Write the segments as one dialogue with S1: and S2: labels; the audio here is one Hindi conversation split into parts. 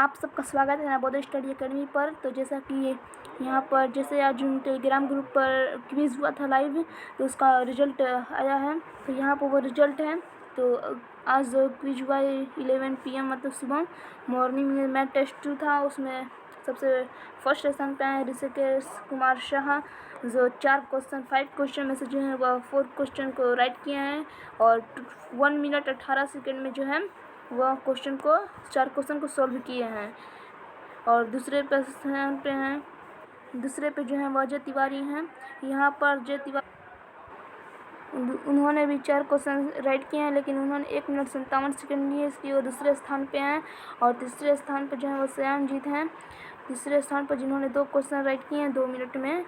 S1: आप सबका स्वागत है नवोदय स्टडी एकेडमी पर। तो जैसा कि यहाँ पर जैसे आज टेलीग्राम ग्रुप पर क्विज़ हुआ था लाइव, तो उसका रिजल्ट आया है। तो यहाँ पर वो रिजल्ट है। तो आज जो क्विज हुआ 11 PM मतलब सुबह मॉर्निंग में मैथ टेस्ट 2 था। उसमें सबसे फर्स्ट स्थान पे आए ऋषिकेश कुमार शाह, जो 5 क्वेश्चन में से जो है वह 4 क्वेश्चन को राइट किए हैं और 1 मिनट 18 सेकेंड में जो है वह 4 क्वेश्चन को सॉल्व किए हैं। और दूसरे स्थान पे हैं, दूसरे पे जो है वह अजय तिवारी हैं। यहाँ पर अजय तिवारी उन्होंने भी 4 क्वेश्चन राइट किए हैं, लेकिन उन्होंने 1 मिनट 57 सेकेंड लिए, इसलिए वो दूसरे स्थान पे हैं। और तीसरे स्थान पर जो है वो श्यामजीत हैं, तीसरे स्थान पर जिन्होंने 2 क्वेश्चन राइट किए हैं, 2 मिनट में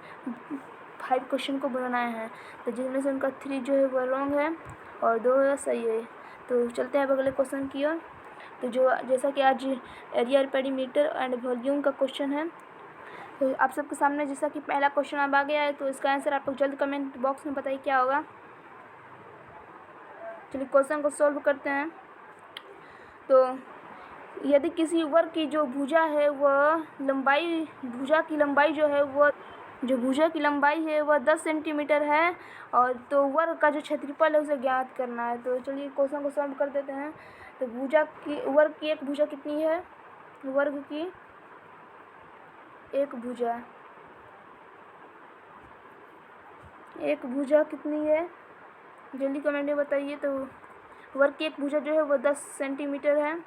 S1: 5 क्वेश्चन को बनाए हैं। तो जिनमें से उनका 3 जो है वह रॉन्ग है और 2 सही है। तो चलते हैं अगले क्वेश्चन की ओर। तो जैसा कि आज एरिया पेरीमीटर एंड वॉल्यूम का क्वेश्चन है, तो आप सबके सामने जैसा कि पहला क्वेश्चन अब आ गया है, तो इसका आंसर आप लोग जल्द कमेंट बॉक्स में बताइए क्या होगा। चलिए क्वेश्चन को सॉल्व करते हैं। तो यदि किसी वर्ग की जो भुजा है वह लंबाई, भुजा की लंबाई जो है वह 10 सेंटीमीटर है, और तो वर्ग का जो क्षेत्रफल है उसे ज्ञात करना है। तो चलिए क्वेश्चन को सॉल्व कर देते हैं। तो वर्ग की एक भुजा कितनी है? वर्ग की एक भुजा कितनी है? जल्दी कमेंट में बताइए। तो वर्ग की एक भुजा जो है वह 10 सेंटीमीटर है।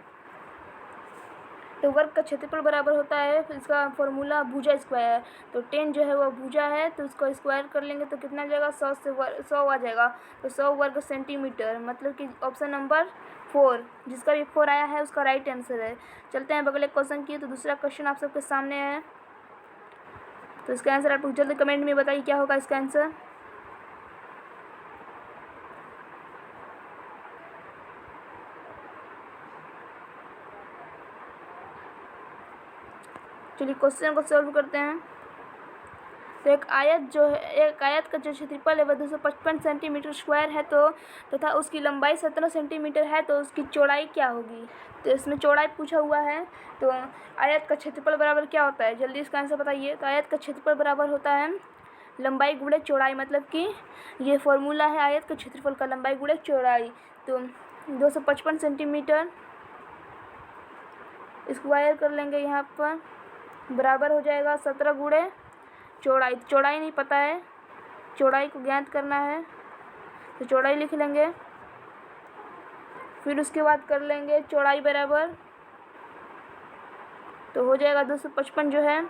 S1: तो वर्ग का क्षेत्रफल बराबर होता है, इसका फॉर्मूला भुजा स्क्वायर। तो 10 जो है वह भुजा है, तो इसको स्क्वायर कर लेंगे तो कितना जाएगा? 100 आ जाएगा। तो 100 वर्ग सेंटीमीटर, मतलब कि ऑप्शन नंबर 4, जिसका भी 4 आया है उसका राइट आंसर है। चलते हैं अगले क्वेश्चन की। तो दूसरा क्वेश्चन आप सबके सामने है। तो इसका आंसर आप जल्दी कमेंट में बताइए क्या होगा इसका आंसर। चलिए क्वेश्चन को सॉल्व करते हैं। तो एक आयत का जो क्षेत्रफल है वह 255 सेंटीमीटर स्क्वायर है, तो तथा उसकी लंबाई 17 सेंटीमीटर है, तो उसकी चौड़ाई क्या होगी? तो इसमें चौड़ाई पूछा हुआ है। तो आयत का क्षेत्रफल बराबर क्या होता है? जल्दी इसका आंसर बताइए। तो आयत का क्षेत्रफल बराबर होता है लंबाई गुणे चौड़ाई, मतलब कि ये फॉर्मूला है आयत का क्षेत्रफल का, लंबाई गुणे चौड़ाई। तो 255 सेंटीमीटर स्क्वायर कर लेंगे यहाँ पर, बराबर हो जाएगा 17 गुणे चौड़ाई। चौड़ाई नहीं पता है, चौड़ाई को ज्ञात करना है, तो चौड़ाई लिख लेंगे। फिर उसके बाद कर लेंगे चौड़ाई बराबर, तो हो जाएगा 255 जो है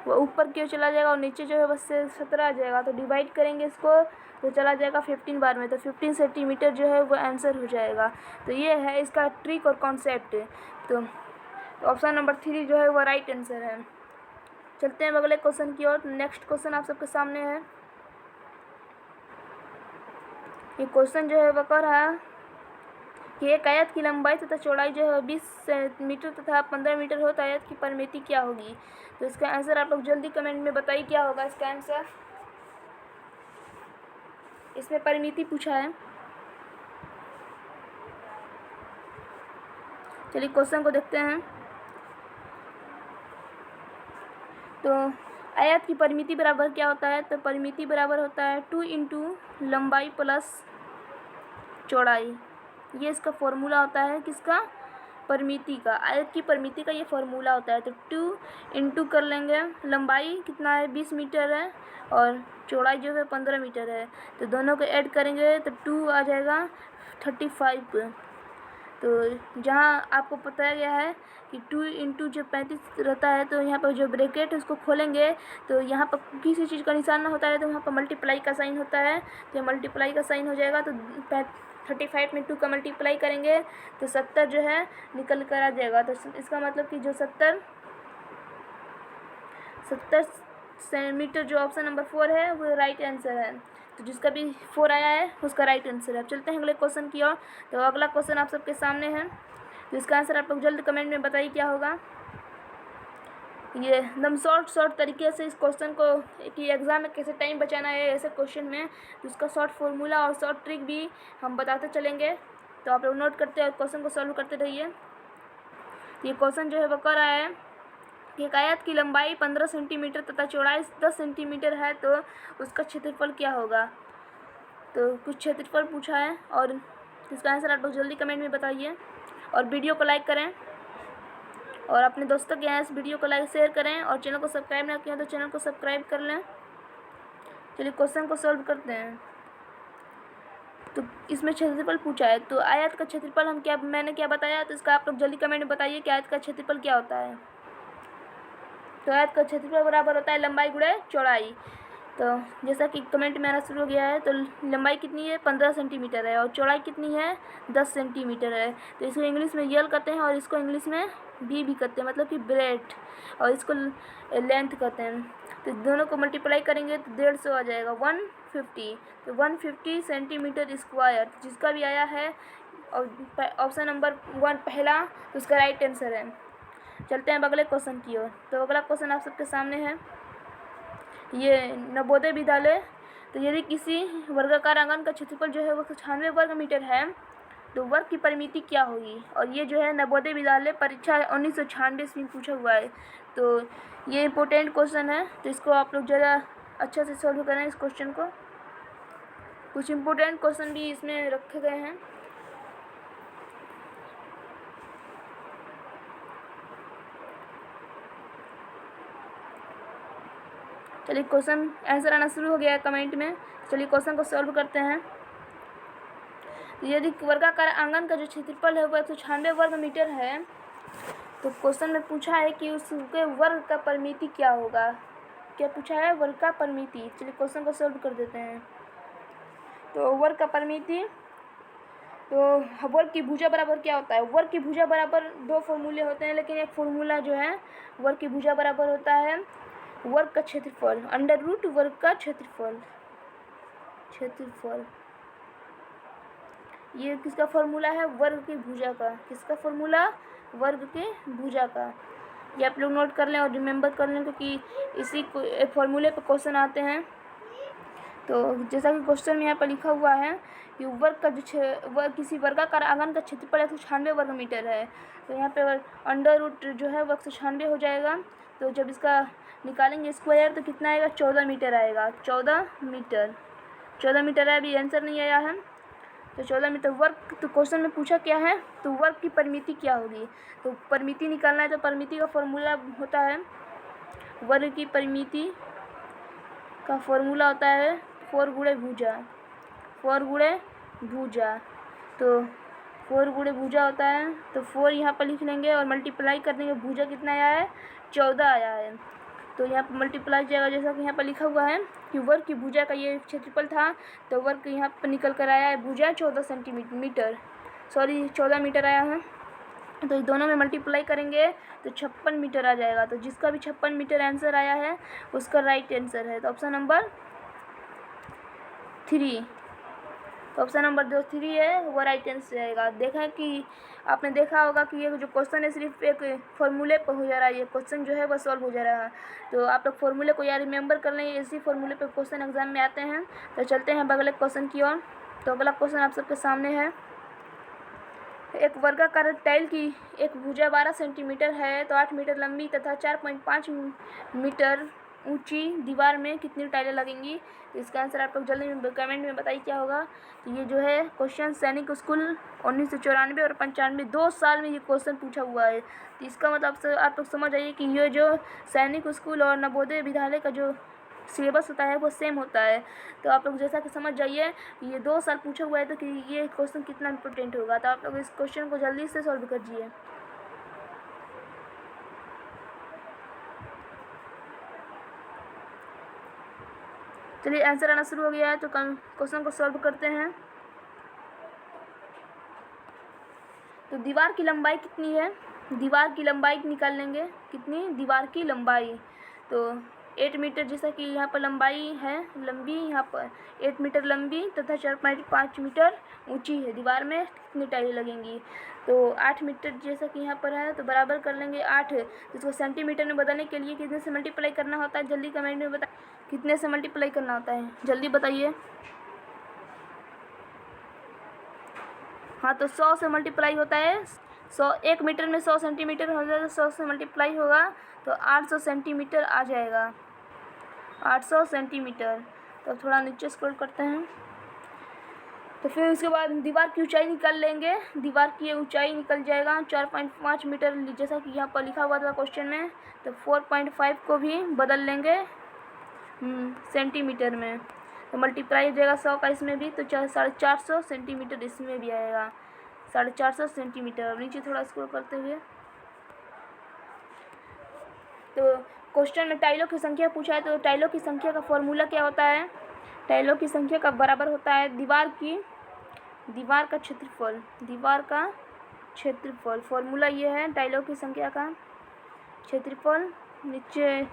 S1: वो ऊपर की ओर चला जाएगा और नीचे जो है बस से 17 आ जाएगा। तो डिवाइड करेंगे इसको तो चला जाएगा 15 बार में, तो 15 सेंटीमीटर जो है वो आंसर हो जाएगा। तो ये है इसका ट्रिक और कॉन्सेप्ट। तो ऑप्शन नंबर 3 जो है वो राइट आंसर है। चलते हैं अगले क्वेश्चन की ओर। नेक्स्ट क्वेश्चन आप सबके सामने है। ये क्वेश्चन जो है वो कह रहा है कि एक आयत की लंबाई तथा चौड़ाई जो है 20 मीटर तथा 15 मीटर हो, तो आयत की परिमिति क्या होगी? तो इसका आंसर आप लोग जल्दी कमेंट में बताइए क्या होगा इसका आंसर। इसमें परिमिति पूछा है। चलिए क्वेश्चन को देखते हैं। तो आयत की परिमिति बराबर क्या होता है? तो परिमिति बराबर होता है 2 इंटू लंबाई प्लस चौड़ाई। ये इसका फॉर्मूला होता है किसका? परिमिति का। आयत की परिमिति का ये फॉर्मूला होता है। तो 2 इंटू कर लेंगे, लंबाई कितना है 20 मीटर है और चौड़ाई जो है 15 मीटर है, तो दोनों को ऐड करेंगे तो 2 आ जाएगा 35। तो जहाँ आपको बताया गया है कि 2 इंटू जो 35 रहता है, तो यहाँ पर जो ब्रैकेट है उसको खोलेंगे तो यहाँ पर किसी चीज़ का निशान ना होता है, तो वहाँ पर मल्टीप्लाई का साइन होता है, तो मल्टीप्लाई का साइन हो जाएगा। तो 35 में 2 का मल्टीप्लाई करेंगे तो 70 जो है निकल कर आ जाएगा। तो इसका मतलब कि जो 70 सेंटीमीटर जो ऑप्शन नंबर 4 है वो राइट आंसर है। तो जिसका भी 4 आया है उसका राइट आंसर है। अब चलते हैं अगले क्वेश्चन की ओर। तो अगला क्वेश्चन आप सबके सामने है, तो इसका आंसर आप लोग जल्द कमेंट में बताइए क्या होगा। ये एकदम शॉर्ट तरीके से इस क्वेश्चन को कि एग्ज़ाम में कैसे टाइम बचाना है ऐसे क्वेश्चन में, तो इसका शॉर्ट फॉर्मूला और शॉर्ट ट्रिक भी हम बताते चलेंगे। तो आप लोग नोट करते और क्वेश्चन को सॉल्व करते रहिए। तो ये क्वेश्चन जो है वो कर रहा है कि एक आयत की लंबाई 15 सेंटीमीटर तथा चौड़ाई 10 सेंटीमीटर है तो उसका क्षेत्रफल क्या होगा। तो कुछ क्षेत्रफल पूछा है और इसका आंसर आप लोग जल्दी कमेंट में बताइए और वीडियो को लाइक करें और अपने दोस्तों के यहाँ इस वीडियो को लाइक शेयर करें और चैनल को सब्सक्राइब ना किया तो चैनल को सब्सक्राइब कर लें। चलिए क्वेश्चन को सॉल्व करते हैं। तो इसमें क्षेत्रफल पूछा है, तो आयत का क्षेत्रफल मैंने क्या बताया, तो इसका आप लोग जल्दी कमेंट में बताइए कि आयत का क्षेत्रफल क्या होता है। तो आयत का क्षेत्रफल बराबर होता है लंबाई गुणे चौड़ाई। तो जैसा कि कमेंट में आना शुरू हो गया है, तो लंबाई कितनी है 15 सेंटीमीटर है और चौड़ाई कितनी है 10 सेंटीमीटर है। तो इसको इंग्लिश में यल कहते हैं और इसको इंग्लिश में भी कहते हैं, मतलब कि ब्रेथ, और इसको लेंथ कहते हैं। तो दोनों को मल्टीप्लाई करेंगे तो 150 आ जाएगा 150। तो 150 सेंटीमीटर स्क्वायर जिसका भी आया है ऑप्शन नंबर 1 पहला, तो उसका राइट आंसर है। चलते हैं अगले क्वेश्चन की ओर। तो अगला क्वेश्चन आप सबके सामने है, ये नवोदय विद्यालय। तो यदि किसी वर्गाकार आंगन का क्षेत्रफल जो है वो 96 वर्ग मीटर है तो वर्ग की परिमिति क्या होगी। और ये जो है नवोदय विद्यालय परीक्षा 1996 में पूछा हुआ है। तो ये इम्पोर्टेंट क्वेश्चन है, तो इसको आप लोग ज़रा अच्छा से सॉल्व करें इस क्वेश्चन को। कुछ इम्पोर्टेंट क्वेश्चन भी इसमें रखे गए हैं। चलिए क्वेश्चन आंसर आना शुरू हो गया है कमेंट में। चलिए क्वेश्चन को सॉल्व करते हैं। तो यदि वर्गाकार आंगन का जो क्षेत्रफल है वह 196 वर्ग मीटर है, तो क्वेश्चन में पूछा है कि उसके वर्ग का परिमिति क्या होगा। क्या पूछा है, वर्ग का परिमिति। चलिए क्वेश्चन को सॉल्व कर देते हैं। तो वर्ग का परिमिति, तो वर्ग की भुजा बराबर क्या होता है। वर्ग की भुजा बराबर दो फॉर्मूले होते हैं, लेकिन एक फॉर्मूला जो है वर्ग की भुजा बराबर होता है वर्ग का क्षेत्रफल, अंडर रूट वर्ग का क्षेत्रफल। ये किसका फॉर्मूला है, वर्ग की भुजा का। किसका फॉर्मूला, वर्ग के भुजा का। ये आप लोग नोट कर लें और रिमेंबर कर लें, क्योंकि इसी फॉर्मूले पर क्वेश्चन आते हैं। तो जैसा कि क्वेश्चन में यहाँ पर लिखा हुआ है कि वर्ग का जो किसी वर्गाकार आंगन का क्षेत्रफल 196 वर्ग मीटर है, तो यहाँ पे अंडर रूट जो है वो 196 हो जाएगा। तो जब इसका निकालेंगे स्क्वायर तो कितना आएगा, 14 मीटर आएगा। 14 मीटर है, अभी आंसर नहीं आया है। तो 14 मीटर वर्ग। तो क्वेश्चन में पूछा क्या है, तो वर्ग की परिमिति क्या होगी। तो परिमिति निकालना है, तो परिमिति का फॉर्मूला होता है, वर्ग की परिमिति का फॉर्मूला होता है 4 गुणे भुजा। तो 4 गुणे भुजा होता है, तो 4 यहाँ पर लिख लेंगे और मल्टीप्लाई कर देंगे। भुजा कितना आया है, 14 आया है। तो यहाँ पर मल्टीप्लाई जाएगा, जैसा कि यहाँ पर लिखा हुआ है कि वर्ग की भुजा का ये क्षेत्रफल था, तो वर्ग यहाँ पर निकल कर आया है भुजा 14 मीटर आया है। तो दोनों में मल्टीप्लाई करेंगे तो 56 मीटर आ जाएगा। तो जिसका भी 56 मीटर आंसर आया है उसका राइट आंसर है। तो ऑप्शन नंबर 3, तो ऑप्शन नंबर 3 है वो राइट आंसर रहेगा। देखें कि आपने देखा होगा कि ये जो क्वेश्चन है सिर्फ एक फॉर्मूले पर हो जा रहा है, ये क्वेश्चन जो है वो सॉल्व हो जा रहा है। तो आप लोग फॉर्मूले को यार रिमेंबर कर लें, इसी फॉर्मूले पर क्वेश्चन एग्जाम में आते हैं। तो चलते हैं अगले क्वेश्चन की ओर। तो अगला क्वेश्चन आप सबके सामने है, एक वर्गाकार टाइल की एक भुजा 12 सेंटीमीटर है तो 8 मीटर लंबी तथा 4.5 मीटर ऊंची दीवार में कितनी टाइलें लगेंगी। इसका आंसर आप लोग जल्दी कमेंट में बताइए क्या होगा। तो ये जो है क्वेश्चन सैनिक स्कूल 1994 और 95 2 साल में ये क्वेश्चन पूछा हुआ है। तो इसका मतलब आप लोग समझ आइए कि ये जो सैनिक स्कूल और नवोदय विद्यालय का जो सिलेबस होता है वो सेम होता है। तो आप लोग जैसा कि समझ जाइए ये 2 साल पूछा हुआ है, तो कि ये क्वेश्चन कितना इंपॉर्टेंट होगा। तो आप लोग इस क्वेश्चन को जल्दी से सॉल्व कीजिए। चलिए आंसर आना शुरू हो गया है, तो क्वेश्चन को सॉल्व करते हैं। तो दीवार की लंबाई कितनी है, दीवार की लंबाई निकाल लेंगे। कितनी, दीवार की लंबाई तो 8 मीटर, जैसा कि यहाँ पर लंबाई है लंबी, यहाँ पर 8 मीटर लंबी तथा 4.5 मीटर ऊंची है। दीवार में कितनी टाइलें लगेंगी, तो 8 मीटर जैसा कि यहाँ पर है, तो बराबर कर लेंगे 8। तो इसको सेंटीमीटर में बदलने के लिए कितने से मल्टीप्लाई करना होता है, जल्दी कमेंट में बता, कितने से मल्टीप्लाई करना होता है, जल्दी बताइए। हाँ, तो 100 से मल्टीप्लाई होता है 100 1 मीटर में 100 सेंटीमीटर हो जाएगा, 100 से मल्टीप्लाई होगा तो 800 सेंटीमीटर आ जाएगा, 800 सेंटीमीटर। तो थोड़ा नीचे स्क्रॉल करते हैं। तो फिर उसके बाद दीवार की ऊंचाई निकाल लेंगे। दीवार की ऊंचाई निकल जाएगा 4.5 मीटर, जैसा कि यहाँ पर लिखा हुआ था क्वेश्चन में। तो 4.5 को भी बदल लेंगे सेंटीमीटर में, तो मल्टीप्लाई हो जाएगा 100 का इसमें भी, तो 450 सेंटीमीटर इसमें भी आएगा, 450 सेंटीमीटर। अब नीचे थोड़ा स्क्रॉल करते हुए, तो क्वेश्चन में टाइलों की संख्या पूछा है। तो टाइलों की संख्या का फॉर्मूला क्या होता है? टाइलों की संख्या का बराबर होता है दीवार का क्षेत्रफल, दीवार का क्षेत्रफल। फॉर्मूला ये है टाइलों की संख्या का क्षेत्रफल नीचे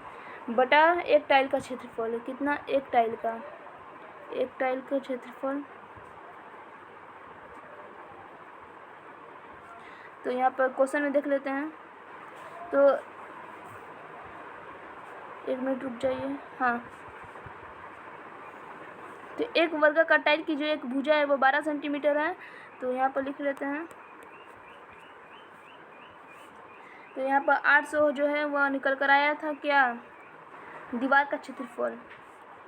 S1: बटा एक टाइल का क्षेत्रफल। कितना? एक टाइल का क्षेत्रफल। तो यहाँ पर क्वेश्चन में देख लेते हैं। तो एक मिनट रुक जाइए। हाँ, तो एक वर्ग का टाइल की जो एक भुजा है वो 12 सेंटीमीटर है। तो यहाँ पर लिख लेते हैं। तो यहाँ पर 800 जो है वह निकल कर आया था क्या? दीवार का क्षेत्रफल,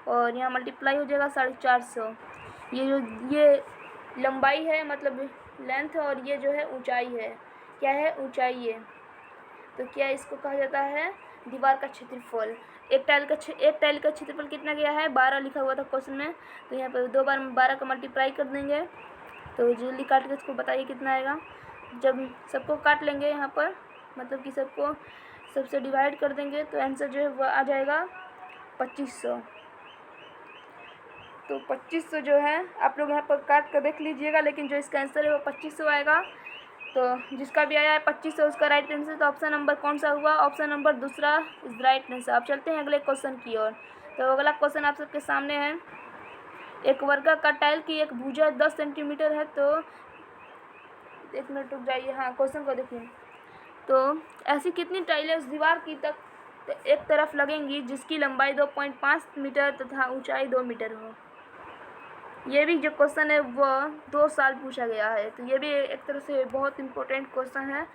S1: और यहाँ मल्टीप्लाई हो जाएगा 450। ये लंबाई है, मतलब लेंथ, और ये जो है ऊंचाई है। क्या है? ऊंचाई है। तो क्या इसको कहा जाता है? दीवार का क्षेत्रफल। एक टाइल का क्षेत्रफल कितना गया है? 12 लिखा हुआ था क्वेश्चन में। तो यहाँ पर 2 बार 12 का मल्टीप्लाई कर देंगे। तो जल्दी काट के इसको बताइए कितना आएगा। जब सबको काट लेंगे यहाँ पर, मतलब कि सबसे डिवाइड कर देंगे, तो आंसर जो है वह आ जाएगा 2500। तो 2500 जो है आप लोग यहाँ पर काट कर देख लीजिएगा, लेकिन जो इसका आंसर है वो 2500 आएगा। तो जिसका भी आया है 2500 उसका राइट आंसर। तो ऑप्शन नंबर कौन सा हुआ? ऑप्शन नंबर दूसरा इज राइट आंसर। आप चलते हैं अगले क्वेश्चन की ओर। तो अगला क्वेश्चन आप सबके सामने है। एक वर्ग का टाइल की एक भुजा 10 सेंटीमीटर है। तो एक मिनट रुक जाइए। हाँ, क्वेश्चन को देखिए। तो ऐसी कितनी टाइलें उस दीवार की तक एक तरफ लगेंगी जिसकी लंबाई 2.5 मीटर तथा ऊंचाई 2 मीटर हो? ये भी जो क्वेश्चन है वो 2 साल पूछा गया है। तो ये भी एक तरह से बहुत इम्पोर्टेंट क्वेश्चन है,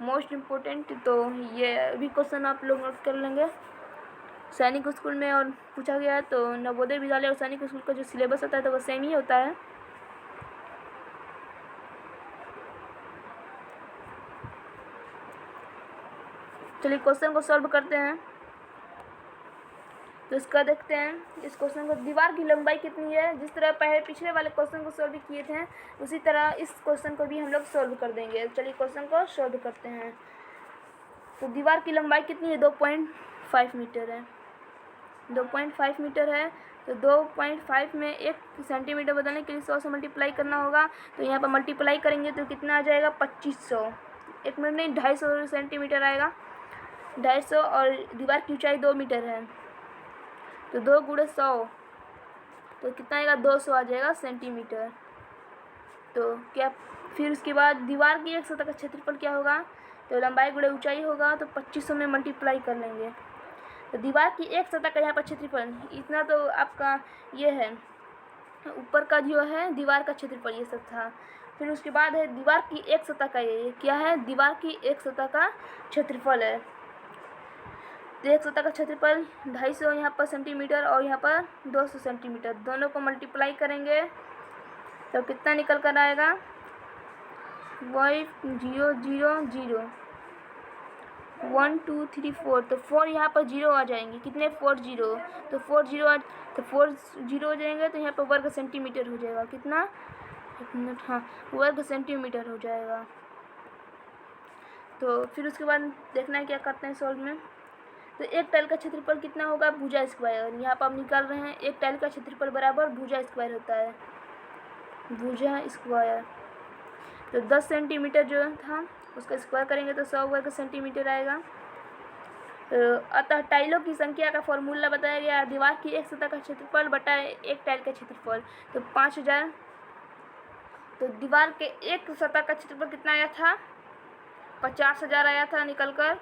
S1: मोस्ट इम्पोर्टेंट। तो ये भी क्वेश्चन आप लोग नोट कर लेंगे। सैनिक स्कूल में और पूछा गया है। तो नवोदय विद्यालय और सैनिक स्कूल का जो सिलेबस होता है तो वो सेम ही होता है। चलिए क्वेश्चन को सॉल्व करते हैं। तो इसका देखते हैं। इस क्वेश्चन को, दीवार की लंबाई कितनी है? जिस तरह पहले पिछले वाले क्वेश्चन को सॉल्व किए थे उसी तरह इस क्वेश्चन को भी हम लोग सॉल्व कर देंगे। चलिए क्वेश्चन को सॉल्व करते हैं। तो दीवार की लंबाई कितनी है? 2.5 मीटर है। 2.5 मीटर है। तो 2.5 में 1 सेंटीमीटर बदलने के लिए 100 से मल्टीप्लाई करना होगा। तो यहाँ पर मल्टीप्लाई करेंगे तो कितना आ जाएगा? 2500। 1 मिनट नहीं, 250 सेंटीमीटर आएगा। 250, और दीवार की ऊंचाई 2 मीटर है। तो 2 गुणे 100, तो कितना आएगा? 200 आ जाएगा सेंटीमीटर। तो क्या फिर उसके बाद दीवार की एक सतह का क्षेत्रफल क्या होगा? तो लंबाई गुणे ऊंचाई होगा। तो 2500 में मल्टीप्लाई कर लेंगे। तो दीवार की एक सतह का यहाँ पर क्षेत्रफल इतना तो आपका ये है, ऊपर का जो है दीवार का क्षेत्रफल ये सब था। फिर उसके बाद है दीवार की एक सतह का, ये क्या है? दीवार की एक सतह का क्षेत्रफल है। तो एक सतह का क्षेत्रफल 250 यहाँ पर सेंटीमीटर और यहाँ पर 200 सेंटीमीटर, दोनों को मल्टीप्लाई करेंगे तो कितना निकल कर आएगा? 0 1 2 3 4। तो 4 यहाँ पर 0 आ जाएंगे। कितने? 4 0। तो 4 0 हो जाएंगे। तो यहाँ पर वर्ग सेंटीमीटर हो जाएगा। कितना? एक मिनट। हाँ, वर्ग सेंटीमीटर हो जाएगा। तो फिर उसके बाद देखना है क्या करते हैं सॉल्व में। तो एक टाइल का क्षेत्रफल कितना होगा? भुजा स्क्वायर। यहाँ पर हम निकाल रहे हैं एक टाइल का क्षेत्रफल बराबर भुजा स्क्वायर होता है, भुजा स्क्वायर। तो 10 सेंटीमीटर जो था उसका स्क्वायर करेंगे तो 100 वर्ग सेंटीमीटर आएगा। तो अतः टाइलों की संख्या का फॉर्मूला बताया गया, दीवार की एक सतह का क्षेत्रफल बटा एक टाइल का क्षेत्रफल। तो 5000। तो दीवार के एक सतह का क्षेत्रफल कितना आया था? 50,000 आया था निकल कर।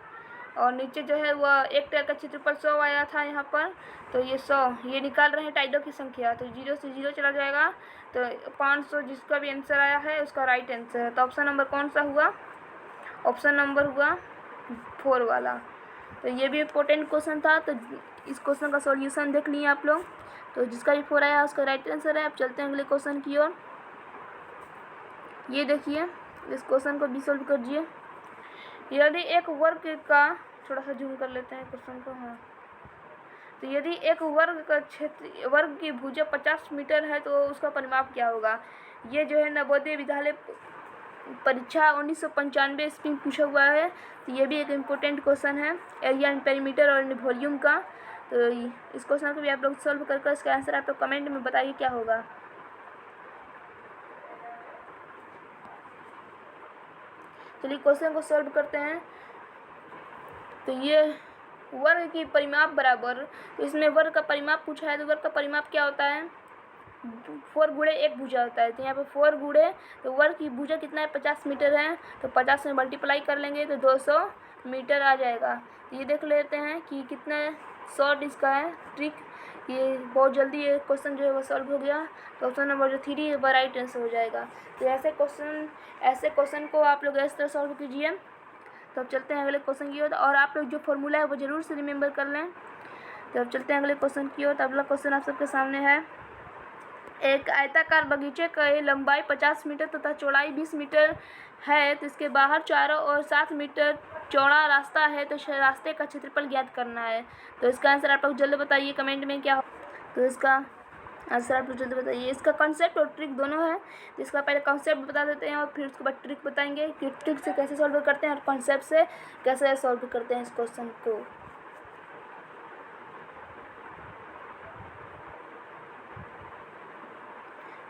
S1: और नीचे जो है वह एक टाइल का क्षेत्रफल 100 आया था यहाँ पर। तो ये 100, ये निकाल रहे हैं टाइलों की संख्या। तो 0 से 0 चला जाएगा। तो 500 जिसका भी आंसर आया है उसका राइट आंसर है। तो ऑप्शन नंबर कौन सा हुआ? ऑप्शन नंबर हुआ 4 वाला। तो ये भी इम्पोर्टेंट क्वेश्चन था, तो इस क्वेश्चन का सॉल्यूशन देख लिए आप लोग। तो जिसका भी 4 आया उसका राइट आंसर है। अब चलते हैं अगले क्वेश्चन की ओर। ये देखिए, इस क्वेश्चन को भी सॉल्व करिए। यदि एक वर्ग का, थोड़ा सा जूम कर लेते हैं क्वेश्चन को, हाँ। तो यदि एक वर्ग का क्षेत्र, वर्ग की भुजा 50 मीटर है तो उसका परिमाप क्या होगा। ये जो है नवोदय विद्यालय परीक्षा 1995 ईस्वी में पूछा हुआ है। तो ये भी एक इम्पोर्टेंट क्वेश्चन है एरिया एंड पेरीमीटर और वॉल्यूम का। तो इस क्वेश्चन को भी आप लोग सॉल्व कर इसका आंसर आप लोग कमेंट में बताइए क्या होगा। चलिए क्वेश्चन को सॉल्व करते हैं। तो ये वर्ग की परिमाप बराबर, तो इसमें वर्ग का परिमाप पूछा है, तो वर्ग का परिमाप क्या होता है, 4 गुणे 1 भुजा होता है। तो यहाँ पे 4 गुणे, तो वर्ग की भुजा कितना है, 50 मीटर है, तो 50 में मल्टीप्लाई कर लेंगे तो 200 मीटर आ जाएगा। तो ये देख लेते हैं कि कितना शॉर्ट इसका है ट्रिक। ये बहुत जल्दी ये क्वेश्चन जो है वो सॉल्व हो गया। तो ऑप्शन नंबर जो 3 है राइट आंसर हो जाएगा। तो ऐसे क्वेश्चन को आप लोग इस तरह सॉल्व कीजिए। तो अब चलते हैं अगले क्वेश्चन की ओर, और आप लोग जो फॉर्मूला है वो ज़रूर से रिमेंबर कर लें। तो अब चलते हैं अगले क्वेश्चन की ओर। तो अगला क्वेश्चन आप सबके सामने है। एक आयताकार बगीचे की लंबाई 50 मीटर तथा चौड़ाई 20 मीटर है, तो इसके बाहर चारों ओर 7 मीटर चौड़ा रास्ता है, तो रास्ते का क्षेत्रफल ज्ञात करना है। तो इसका आंसर आप लोग जल्द बताइए कमेंट में क्या हो। तो इसका आंसर आप लोग जल्द बताइए। इसका कॉन्सेप्ट और ट्रिक दोनों है। तो इसका पहले कॉन्सेप्ट बता देते हैं और फिर उसके बाद ट्रिक बताएंगे कि ट्रिक से कैसे सॉल्व करते हैं और कॉन्सेप्ट से कैसे सॉल्व करते हैं इस क्वेश्चन को।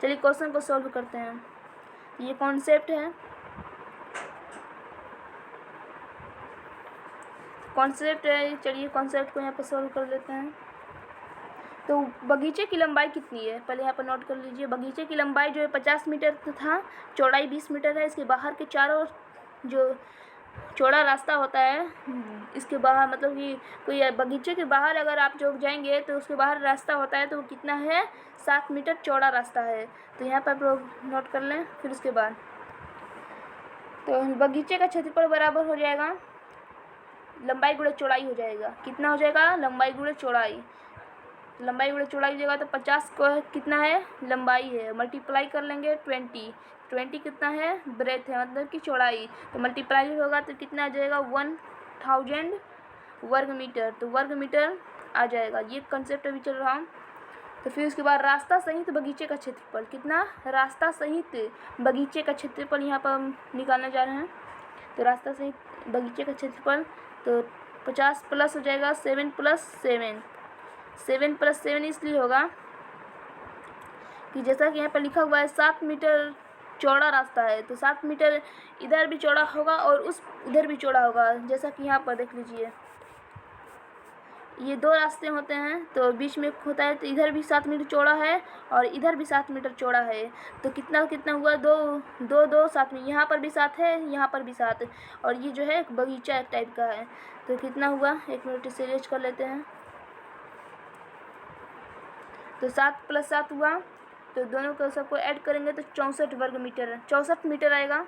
S1: चलिए क्वेश्चन को सॉल्व करते हैं। ये कॉन्सेप्ट है, चलिए कॉन्सेप्ट को यहाँ पर सॉल्व कर लेते हैं। तो बगीचे की लंबाई कितनी है, पहले यहाँ पर नोट कर लीजिए। बगीचे की लंबाई जो है 50 मीटर तथा चौड़ाई 20 मीटर है। इसके बाहर के चारों जो चौड़ा रास्ता होता है, इसके बाहर मतलब कि कोई बगीचे के बाहर अगर आप जो जाएंगे तो उसके बाहर रास्ता होता है, तो वो कितना है, 7 मीटर चौड़ा रास्ता है। तो यहाँ पर आप लोग नोट कर लें। फिर उसके बाद तो बगीचे का क्षेत्रफल बराबर हो जाएगा लंबाई गुणे चौड़ाई हो जाएगा। कितना हो जाएगा, लंबाई गुणे चौड़ाई। लंबाई गुणे चौड़ाई हो जाएगा तो 50 को कितना है, लंबाई है, मल्टीप्लाई कर लेंगे 20 कितना है, ब्रेथ है, मतलब कि चौड़ाई। तो मल्टीप्लाई होगा तो कितना आ जाएगा, 1000 वर्ग मीटर। तो वर्ग मीटर आ जाएगा। ये कंसेप्ट अभी चल रहा। तो फिर उसके बाद रास्ता सहित बगीचे का क्षेत्रफल कितना, रास्ता सहित बगीचे का क्षेत्रफल यहाँ पर हम निकालने जा रहे हैं। तो रास्ता सहित बगीचे का क्षेत्रफल तो 50 प्लस हो जाएगा 7 + 7। 7 + 7 इसलिए होगा कि जैसा कि यहाँ पर लिखा हुआ है 7 मीटर चौड़ा रास्ता है, तो 7 मीटर इधर भी चौड़ा होगा और उधर भी चौड़ा होगा। जैसा कि यहाँ पर देख लीजिए, ये 2 रास्ते होते हैं, तो बीच में होता है, तो इधर भी 7 मीटर चौड़ा है और इधर भी 7 मीटर चौड़ा है। तो कितना हुआ, 2 7 में, यहाँ पर भी 7 है, यहाँ पर भी 7, और ये जो है बगीचा एक टाइप का है। तो कितना हुआ, 1 मिनट इसे रेज कर लेते हैं। तो 7 + 7 हुआ, तो दोनों को सबको ऐड करेंगे तो 64 वर्ग मीटर, 64 मीटर आएगा।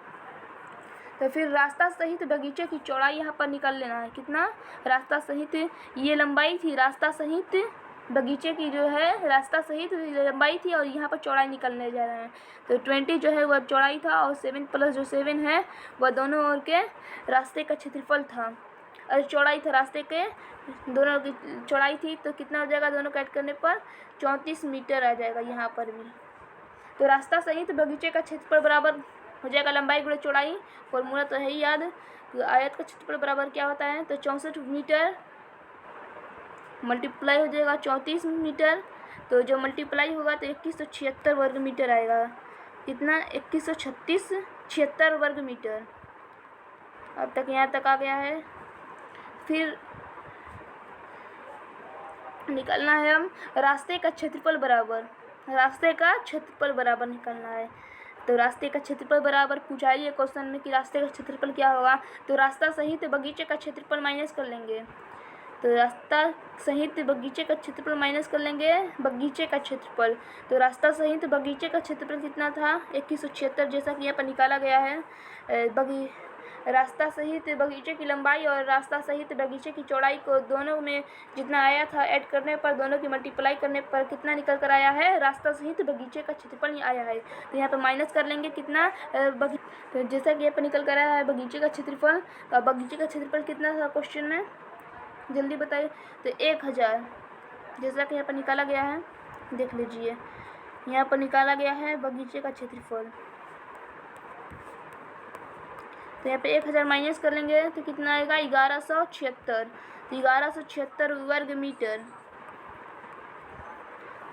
S1: तो फिर रास्ता सहित बगीचे की चौड़ाई यहाँ पर निकाल लेना है। कितना, रास्ता सहित, ये लंबाई थी, रास्ता सहित बगीचे की जो है रास्ता सहित लंबाई थी, और यहाँ पर चौड़ाई निकालने जा रहे हैं। तो 20 जो है वह चौड़ाई था, और 7 + जो 7 है वह दोनों ओर के रास्ते का क्षेत्रफल था, और चौड़ाई था, रास्ते के दोनों की चौड़ाई थी। तो कितना हो जाएगा, दोनों का ऐड करने पर 34 मीटर आ जाएगा यहाँ पर भी। तो रास्ता सहित बगीचे का क्षेत्रफल बराबर हो जाएगा लंबाई गुणे चौड़ाई। फॉर्मूला तो है ही याद। तो आयत का क्षेत्रफल बराबर क्या होता है, तो 64 मीटर मल्टीप्लाई हो जाएगा 34 मीटर। तो जो मल्टीप्लाई होगा तो 2176 वर्ग मीटर आएगा। कितना, 2176 वर्ग मीटर। अब तक यहाँ तक आ गया है। फिर निकालना है हम रास्ते का क्षेत्रफल बराबर, रास्ते का क्षेत्रफल बराबर निकालना है। तो रास्ते का क्षेत्रफल बराबर पूछा है ये क्वेश्चन में कि रास्ते का क्षेत्रफल क्या होगा। तो रास्ता सहित बगीचे का क्षेत्रफल माइनस कर लेंगे। तो रास्ता सहित बगीचे का क्षेत्रफल माइनस कर लेंगे बगीचे का क्षेत्रफल। तो रास्ता सहित बगीचे का क्षेत्रफल कितना था, 2176, जैसा कि यहाँ पर निकाला गया है। रास्ता सहित बगीचे की लंबाई और रास्ता सहित बगीचे की चौड़ाई को दोनों में जितना आया था ऐड करने पर दोनों की मल्टीप्लाई करने पर कितना निकल कर आया है, रास्ता सहित बगीचे का क्षेत्रफल ही आया है। तो यहाँ पर माइनस कर लेंगे कितना, तो जैसा कि यहाँ पर निकल कर आया है बगीचे का क्षेत्रफल। तो बगीचे का क्षेत्रफल कितना था क्वेश्चन में, जल्दी बताइए। तो 1000 जैसा कि यहाँ पर निकाला गया है, देख लीजिए यहाँ पर निकाला गया है बगीचे का क्षेत्रफल। तो यहाँ पे 1000 माइनस कर लेंगे तो कितना आएगा, 1176। तो 1176 वर्ग मीटर।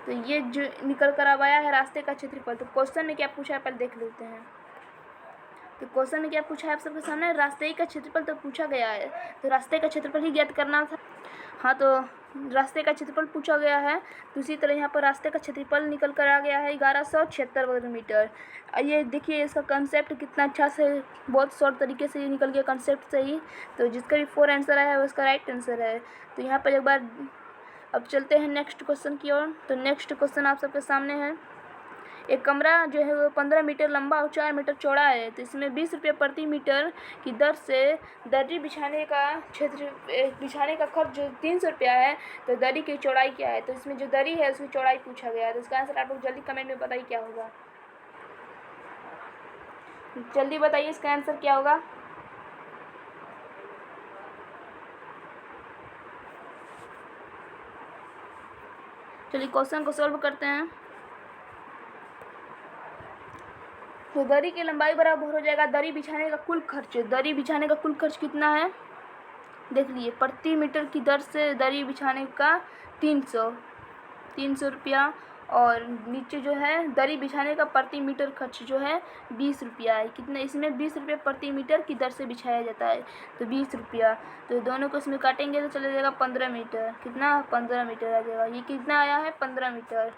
S1: तो ये जो निकल कर अब आया है रास्ते का क्षेत्रफल। तो क्वेश्चन में क्या पूछा है पहले देख लेते हैं। तो क्वेश्चन में क्या पूछा है आप सबके सामने, रास्ते का क्षेत्रफल तो पूछा गया है, तो रास्ते का क्षेत्रफल ही ज्ञात करना था। हाँ, तो रास्ते का क्षेत्रफल पूछा गया है, तो इसी तरह यहाँ पर रास्ते का क्षेत्रफल निकल कर आ गया है 1176 वर्ग मीटर। ये देखिए इसका कंसेप्ट कितना अच्छा से, बहुत शॉर्ट तरीके से ये निकल गया कंसेप्ट से ही। तो जिसका भी 4 आंसर आया है उसका राइट आंसर है। तो यहाँ पर एक बार अब चलते हैं नेक्स्ट क्वेश्चन की ओर। तो नेक्स्ट क्वेश्चन आप सबके सामने है, एक कमरा जो है वो 15 मीटर लंबा और 4 मीटर चौड़ा है। तो इसमें 20 रुपये प्रति मीटर की दर से दरी बिछाने का खर्च जो 300 रुपया है। तो दरी की चौड़ाई क्या है, तो इसमें जो दरी है उसकी चौड़ाई पूछा गया है। तो इसका आंसर आप लोग जल्दी कमेंट में बताइए क्या होगा, जल्दी बताइए इसका आंसर क्या होगा। चलिए क्वेश्चन को सॉल्व करते हैं। तो दरी की लंबाई बराबर हो जाएगा दरी बिछाने का कुल खर्च। दरी बिछाने का कुल खर्च कितना है, देख लीजिए, प्रति मीटर की दर से दरी बिछाने का 300 रुपया, और नीचे जो है दरी बिछाने का प्रति मीटर खर्च जो है 20 रुपया है। कितना, इसमें 20 रुपये प्रति मीटर की दर से बिछाया जाता है, तो 20 रुपया। तो दोनों को इसमें काटेंगे तो चला जाएगा 15 मीटर। कितना, 15 मीटर आ जाएगा। ये कितना आया है, 15 मीटर।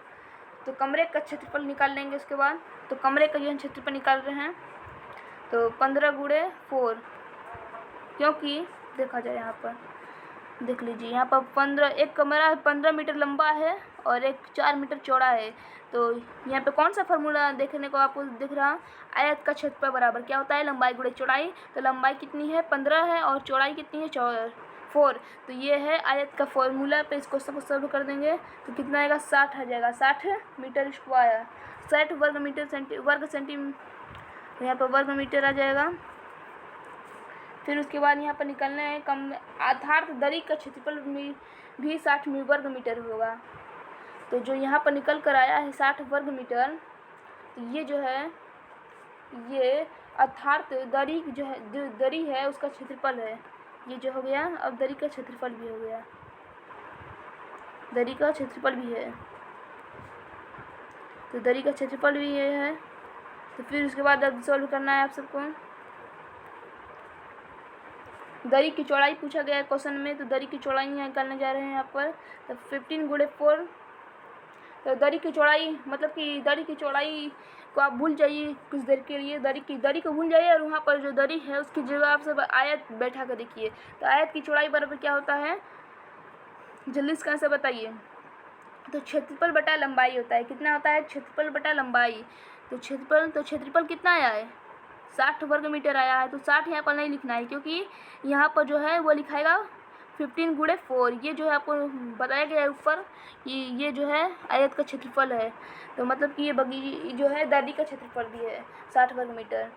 S1: तो कमरे का क्षेत्रफल निकाल लेंगे उसके बाद। तो कमरे का जो क्षेत्रफल निकाल रहे हैं, तो 15 गुणे 4, क्योंकि देखा जाए यहाँ पर देख लीजिए यहाँ पर एक कमरा 15 मीटर लंबा है और एक 4 मीटर चौड़ा है। तो यहाँ पे कौन सा फार्मूला देखने को आपको दिख रहा, आयत का क्षेत्रफल बराबर क्या होता है, लंबाई गुणे चौड़ाई। तो लंबाई कितनी है, 15 है, और चौड़ाई कितनी है, 4। तो ये है आयत का फॉर्मूला। पे इस क्वेश्चन को सॉल्व कर देंगे तो कितना आएगा, 60 आ जाएगा, 60 मीटर स्क्वायर, 60 वर्ग मीटर यहाँ पर वर्ग मीटर आ जाएगा। फिर उसके बाद यहाँ पर निकलना है कम आधार दरी का क्षेत्रफल भी 60 वर्ग मीटर होगा। तो जो यहाँ पर निकल कर आया है 60 वर्ग मीटर, तो ये जो है ये अर्थात दरी जो है, जो दरी है उसका क्षेत्रफल है। ये जो हो गया, अब दरी का क्षेत्रफल भी हो गया, दरी का क्षेत्रफल भी है। तो दरी का क्षेत्रफल भी ये है। तो फिर उसके बाद अब सॉल्व करना है आप सबको। दरी की चौड़ाई पूछा गया है क्वेश्चन में, तो दरी की चौड़ाई निकालने जा रहे हैं यहाँ पर। तो 15 गुणे 4। तो दरी की चौड़ाई मतलब कि दरी की चौड़ाई को आप भूल जाइए कुछ देर के लिए, दरी को भूल जाइए, और वहाँ पर जो दरी है उसकी जगह आप सब आयत बैठा कर देखिए। तो आयत की चौड़ाई बराबर क्या होता है, जल्दी इसका आंसर बताइए। तो क्षेत्रफल बटा लंबाई होता है। कितना होता है, क्षेत्रफल बटा लंबाई। तो क्षेत्रफल कितना आया है, 60 वर्ग मीटर आया है। तो 60 यहाँ पर नहीं लिखना है, क्योंकि यहाँ पर जो है वो लिखाएगा 15 गुणे 4। ये जो है आपको बताया गया है ऊपर कि ये जो है आयत का क्षेत्रफल है। तो मतलब कि ये जो है दरी का क्षेत्रफल भी है 60 वर्ग मीटर।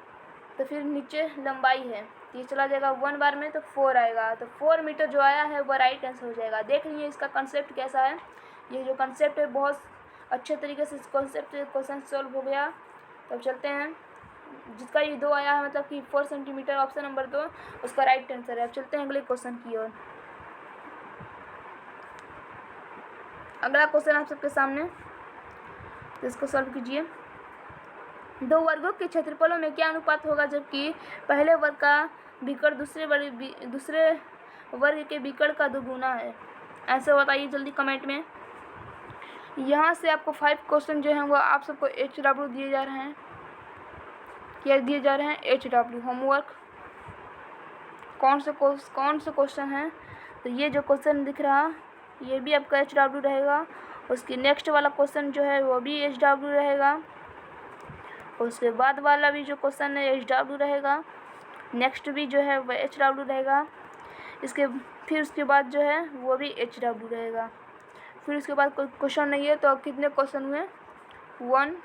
S1: तो फिर नीचे लंबाई है, तो ये चला जाएगा 1 बार में, तो 4 आएगा। तो 4 मीटर जो आया है वो राइट आंसर हो जाएगा। देख लीजिए इसका कंसेप्ट कैसा है। ये जो कंसेप्ट है बहुत अच्छे तरीके से इस कॉन्सेप्ट क्वेश्चन सॉल्व हो गया। तो अब चलते हैं, जिसका ये 2 आया है मतलब कि 4 सेंटीमीटर, ऑप्शन नंबर 2 उसका राइट आंसर है। अब चलते हैं अगले क्वेश्चन की ओर। अगला क्वेश्चन आप सबके सामने, तो इसको सॉल्व कीजिए। 2 वर्गों के क्षेत्रफलों में क्या अनुपात होगा जबकि पहले वर्ग का विकर्ण दूसरे वर्ग के विकर्ण का 2 गुना है। ऐसे बताइए जल्दी कमेंट में। यहाँ से आपको 5 क्वेश्चन जो हैं वो आप सबको HW दिए जा रहे हैं। क्या दिए जा रहे हैं, HW होमवर्क। कौन से क्वेश्चन हैं, तो ये जो क्वेश्चन दिख रहा ये भी आपका HW रहेगा। उसकी नेक्स्ट वाला क्वेश्चन जो है वो भी HW रहेगा। उसके बाद वाला भी जो क्वेश्चन है HW रहेगा। नेक्स्ट भी जो है वह HW रहेगा। फिर उसके बाद जो है वो भी HW रहेगा। फिर उसके बाद कोई क्वेश्चन नहीं है। तो अब कितने क्वेश्चन हुए? 1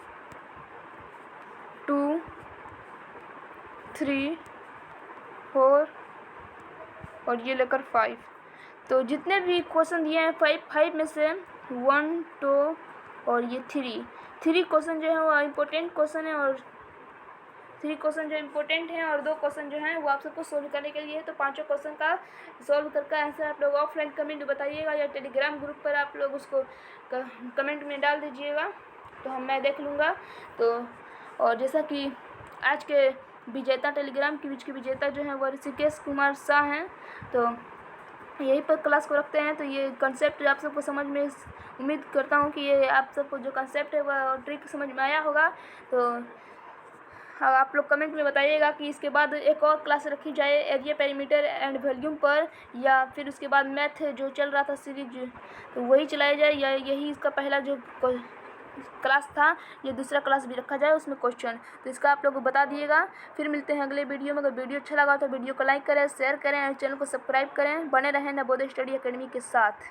S1: 2 3 4 और ये लेकर 5। तो जितने भी क्वेश्चन दिए हैं 5 में से 1 2 और ये 3 क्वेश्चन जो है वो इम्पोर्टेंट क्वेश्चन है, और 3 क्वेश्चन जो इम्पोर्टेंट हैं और 2 क्वेश्चन जो हैं वो आप सबको सोल्व करने के लिए है। तो पांचों क्वेश्चन का सोल्व करके आंसर आप लोग ऑफलाइन कमेंट बताइएगा या टेलीग्राम ग्रुप पर आप लोग उसको कमेंट में डाल दीजिएगा, तो मैं देख लूँगा। तो और जैसा कि आज के विजेता टेलीग्राम क्विज के विजेता जो हैं वो ऋषिकेश कुमार शाह हैं। तो यहीं पर क्लास को रखते हैं। तो ये कंसेप्ट आप सबको समझ में, उम्मीद करता हूँ कि ये आप सबको जो कंसेप्ट है वह ट्रिक समझ में आया होगा। तो आप लोग कमेंट में बताइएगा कि इसके बाद एक और क्लास रखी जाए एरिया पेरीमीटर एंड वॉल्यूम पर, या फिर उसके बाद मैथ जो चल रहा था सीरीज तो वही चलाया जाए, या यही इसका पहला जो क्लास था ये दूसरा क्लास भी रखा जाए उसमें क्वेश्चन। तो इसका आप लोग को बता दिएगा। फिर मिलते हैं अगले वीडियो में। अगर वीडियो अच्छा लगा तो वीडियो को लाइक करें, शेयर करें और चैनल को सब्सक्राइब करें। बने रहें नवोदय स्टडी एकेडमी के साथ।